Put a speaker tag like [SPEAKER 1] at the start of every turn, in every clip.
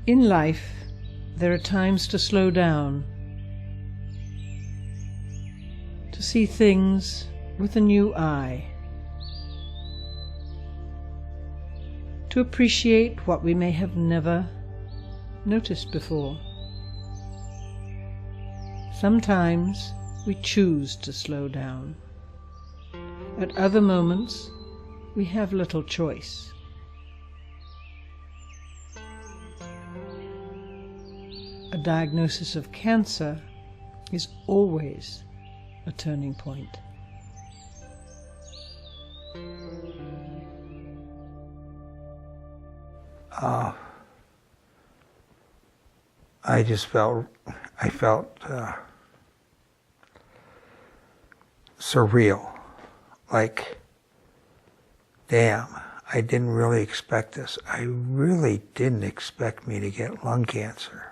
[SPEAKER 1] In life, there are times to slow down, to see things with a new eye, to appreciate what we may have never noticed before. Sometimes we choose to slow down. At other moments, we have little choice. A diagnosis of cancer is always a turning point.
[SPEAKER 2] I felt surreal, like, damn, I didn't really expect this. I really didn't expect me to get lung cancer.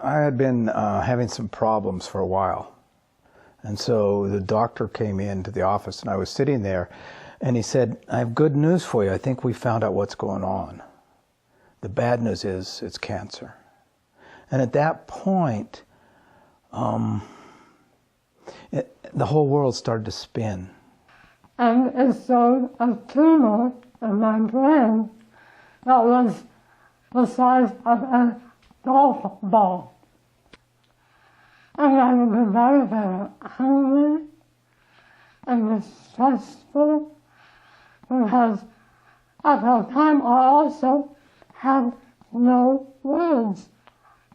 [SPEAKER 3] I had been having some problems for a while. And so the doctor came into the office and I was sitting there and he said, I have good news for you. I think we found out what's going on. The bad news is it's cancer. And at that point, the whole world started to spin.
[SPEAKER 4] And it showed a tumor in my brain that was the size of a golf ball. And I was very, very hungry and distressful because at that time I also had no words.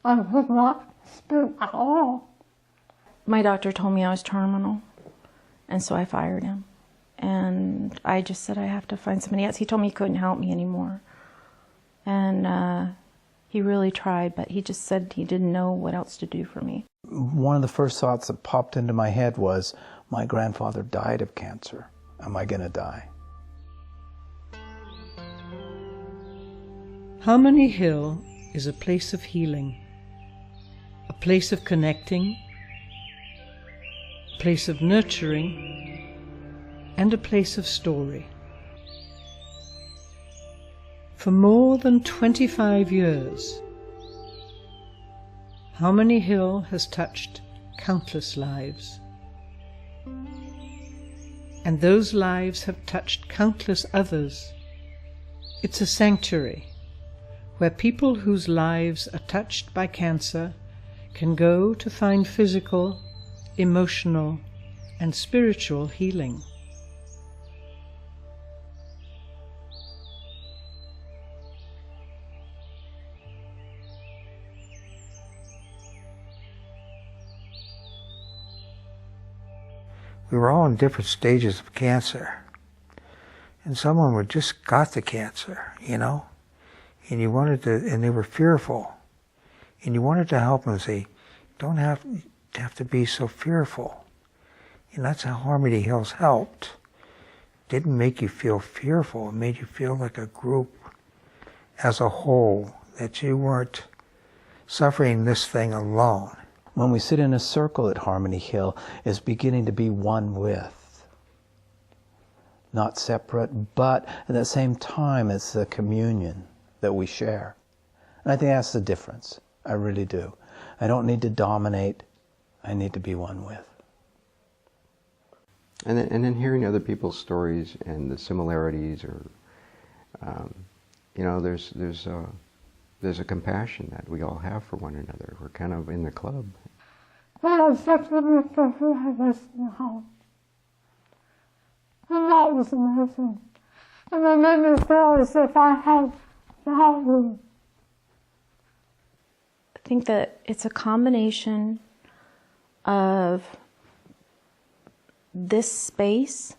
[SPEAKER 4] I could not speak at all.
[SPEAKER 5] My doctor told me I was terminal, and so I fired him. And I just said I have to find somebody else. He told me he couldn't help me anymore. And he really tried, but he just said he didn't know what else to do for me.
[SPEAKER 3] One of the first thoughts that popped into my head was, my grandfather died of cancer. Am I going to die?
[SPEAKER 1] Harmony Hill is a place of healing, a place of connecting, a place of nurturing, and a place of story. For more than 25 years, Harmony Hill has touched countless lives. And those lives have touched countless others. It's a sanctuary where people whose lives are touched by cancer can go to find physical, emotional, and spiritual healing.
[SPEAKER 2] We were all in different stages of cancer. And someone would just got the cancer, you know, and you wanted to, and they were fearful. And you wanted to help them, say, don't have to be so fearful. And that's how Harmony Hills helped. It didn't make you feel fearful. It made you feel like a group as a whole, that you weren't suffering this thing alone.
[SPEAKER 3] When we sit in a circle at Harmony Hill, is beginning to be one with. Not separate, but at the same time, it's the communion that we share. And I think that's the difference. I really do. I don't need to dominate. I need to be one with.
[SPEAKER 6] And then hearing other people's stories and the similarities, or you know, there's a compassion that we all have for one another. We're kind of in the club.
[SPEAKER 4] Well, such a Mr. who had this in the house. And that was amazing. And it made me feel as if I had value.
[SPEAKER 5] I think that it's a combination of this space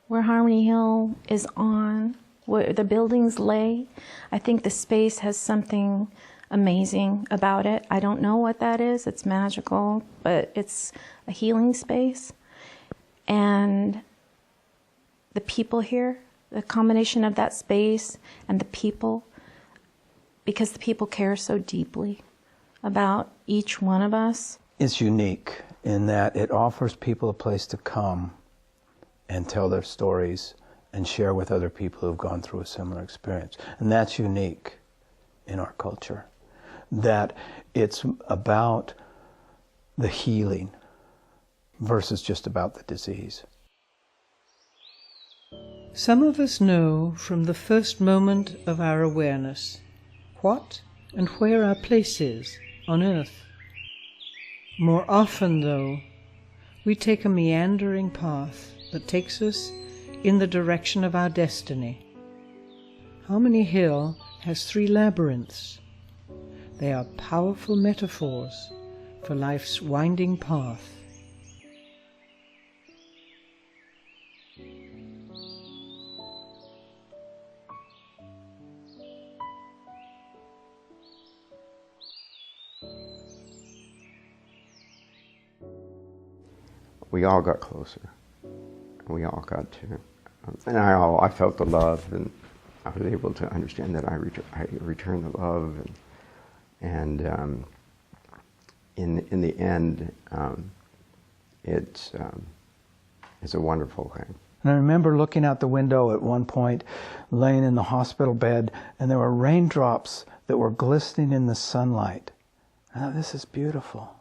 [SPEAKER 5] where Harmony Hill is on, where the buildings lay. I think the space has something amazing about it. I don't know what that is. It's magical, but it's a healing space. And the people here, the combination of that space and the people, because the people care so deeply about each one of us.
[SPEAKER 3] It's unique in that it offers people a place to come and tell their stories and share with other people who've gone through a similar experience. And that's unique. in our culture, that it's about the healing versus just about the disease.
[SPEAKER 1] Some of us know from the first moment of our awareness what and where our place is on earth. More often, though, we take a meandering path that takes us in the direction of our destiny. Harmony Hill has 3 labyrinths. They are powerful metaphors for life's winding path.
[SPEAKER 6] We all got closer. We all got to, and I felt the love, and I was able to understand that I returned the love, and in the end, it's a wonderful thing.
[SPEAKER 3] And I remember looking out the window at one point, laying in the hospital bed, and there were raindrops that were glistening in the sunlight. I thought, this is beautiful.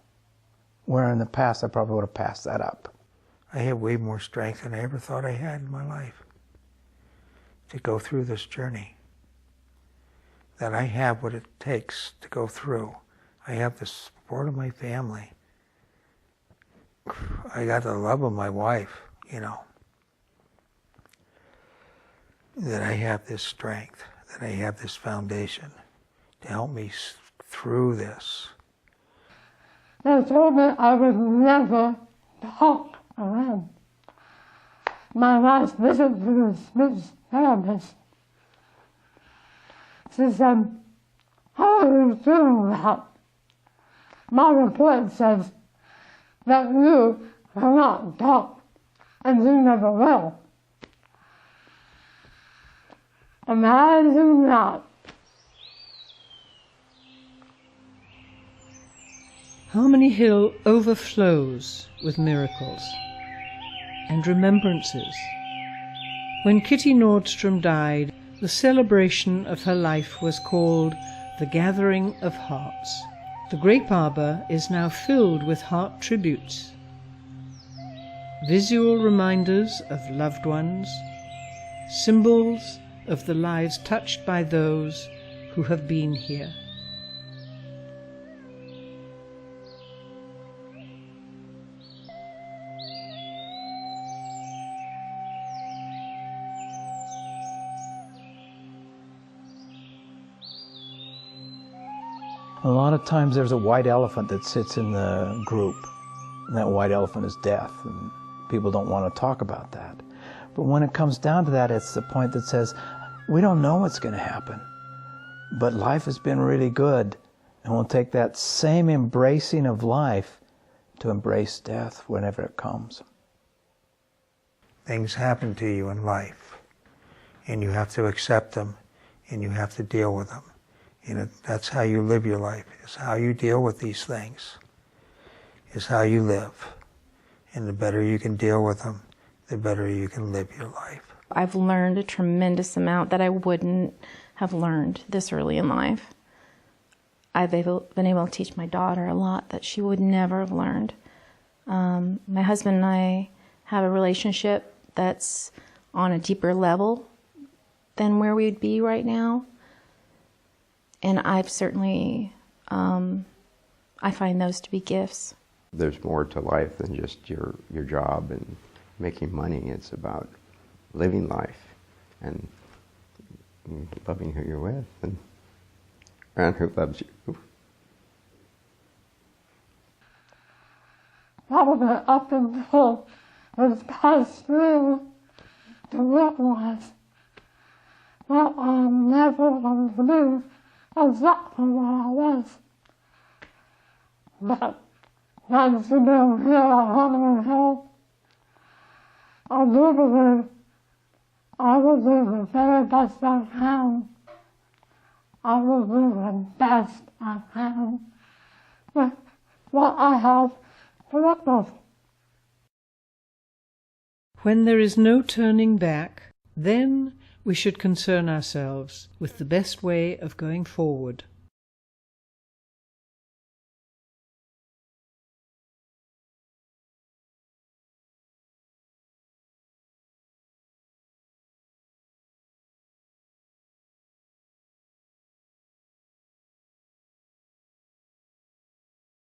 [SPEAKER 3] Where in the past I probably would have passed that up.
[SPEAKER 2] I have way more strength than I ever thought I had in my life to go through this journey. That I have what it takes to go through. I have the support of my family. I got the love of my wife, you know. That I have this strength, that I have this foundation to help me through this.
[SPEAKER 4] They told me I would never talk again. My last visit to the speech therapist, she said, how are you doing that? My report says that you cannot talk, and you never will. Imagine that.
[SPEAKER 1] Harmony Hill overflows with miracles and remembrances. When Kitty Nordstrom died, the celebration of her life was called the Gathering of Hearts. The grape arbor is now filled with heart tributes, visual reminders of loved ones, symbols of the lives touched by those who have been here.
[SPEAKER 3] A lot of times there's a white elephant that sits in the group, and that white elephant is death, and people don't want to talk about that. But when it comes down to that, it's the point that says, we don't know what's going to happen, but life has been really good, and we'll take that same embracing of life to embrace death whenever it comes.
[SPEAKER 2] Things happen to you in life, and you have to accept them, and you have to deal with them. You know, that's how you live your life. It's how you deal with these things. It's how you live. And the better you can deal with them, the better you can live your life.
[SPEAKER 5] I've learned a tremendous amount that I wouldn't have learned this early in life. I've been able to teach my daughter a lot that she would never have learned. My husband and I have a relationship that's on a deeper level than where we'd be right now. And I've certainly, I find those to be gifts.
[SPEAKER 6] There's more to life than just your job and making money. It's about living life and loving who you're with and who loves you.
[SPEAKER 4] Probably up until this past year to realize that I'm never going to be exactly where I was. But thanks to being here at Harmony Hill, I do believe I will do the very best I can. I will do the best I can with what I have to work with.
[SPEAKER 1] When there is no turning back, then we should concern ourselves with the best way of going forward.